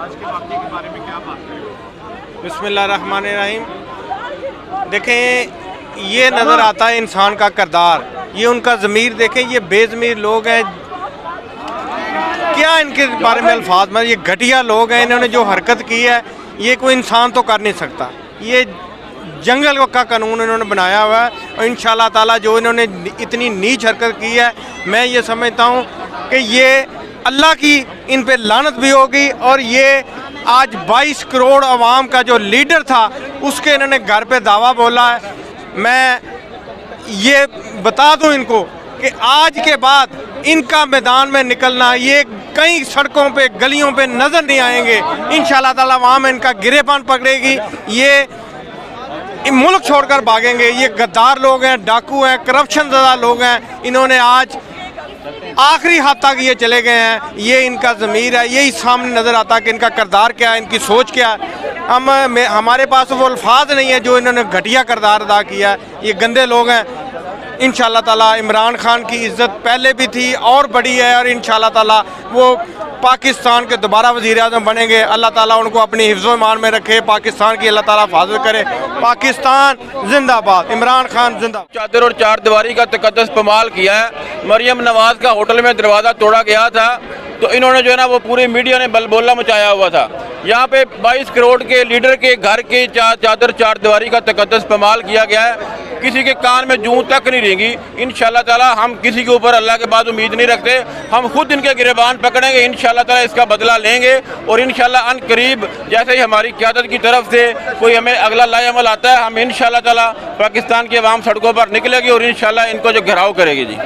آج کے واقعے کے بارے میں کیا بات کریں؟ بسم اللہ الرحمن الرحیم۔ دیکھیں یہ نظر آتا ہے انسان کا کردار، یہ ان کا ضمیر دیکھیں، یہ بے ضمیر لوگ ہیں، کیا ان کے بارے میں الفاظ میں، یہ گھٹیا لوگ ہیں، انہوں نے جو حرکت کی ہے یہ کوئی انسان تو کر نہیں سکتا، یہ جنگل کا قانون انہوں نے بنایا ہوا ہے، اور انشاءاللہ تعالیٰ جو انہوں نے اتنی نیچ حرکت کی ہے، میں یہ سمجھتا ہوں کہ یہ اللہ کی ان پہ لعنت بھی ہوگی، اور یہ آج 22 کروڑ عوام کا جو لیڈر تھا اس کے انہوں نے گھر پہ دعویٰ بولا ہے۔ میں یہ بتا دوں ان کو کہ آج کے بعد ان کا میدان میں نکلنا، یہ کئی سڑکوں پہ گلیوں پہ نظر نہیں آئیں گے، انشاءاللہ تعالیٰ وہاں میں ان کا گرے پان پکڑے گی، یہ ملک چھوڑ کر بھاگیں گے۔ یہ غدار لوگ ہیں، ڈاکو ہیں، کرپشن زدہ لوگ ہیں، انہوں نے آج آخری حد تک یہ چلے گئے ہیں، یہ ان کا ضمیر ہے، یہی سامنے نظر آتا ہے کہ ان کا کردار کیا ہے، ان کی سوچ کیا ہے۔ ہمارے پاس وہ الفاظ نہیں ہیں جو انہوں نے گھٹیا کردار ادا کیا ہے، یہ گندے لوگ ہیں۔ انشاءاللہ تعالیٰ عمران خان کی عزت پہلے بھی تھی اور بڑی ہے، اور انشاءاللہ تعالیٰ وہ پاکستان کے دوبارہ وزیر اعظم بنیں گے۔ اللہ تعالیٰ ان کو اپنی حفظ و ایمان میں رکھے، پاکستان کی اللہ تعالیٰ حفاظت کرے۔ پاکستان زندہ باد، عمران خان زندہ باد۔ چادر اور چار دیواری کا تقدس پامال کیا ہے۔ مریم نواز کا ہوٹل میں دروازہ توڑا گیا تھا تو انہوں نے جو ہے نا وہ پوری میڈیا نے بلبولا مچایا ہوا تھا۔ یہاں پہ 22 کروڑ کے لیڈر کے گھر کی چادر چار دیواری کا تقدس پامال کیا گیا ہے، کسی کے کان میں جوں تک نہیں رینگی۔ انشاءاللہ تعالی ہم کسی کے اوپر اللہ کے بعد امید نہیں رکھتے، ہم خود ان کے گریبان پکڑیں گے، انشاءاللہ تعالی اس کا بدلہ لیں گے، اور انشاءاللہ ان قریب جیسے ہی ہماری قیادت کی طرف سے کوئی ہمیں اگلا لائے عمل آتا ہے، ہم انشاءاللہ تعالی پاکستان کی عوام سڑکوں پر نکلے گی اور انشاءاللہ ان کو جو گھراؤ کرے گی۔ جی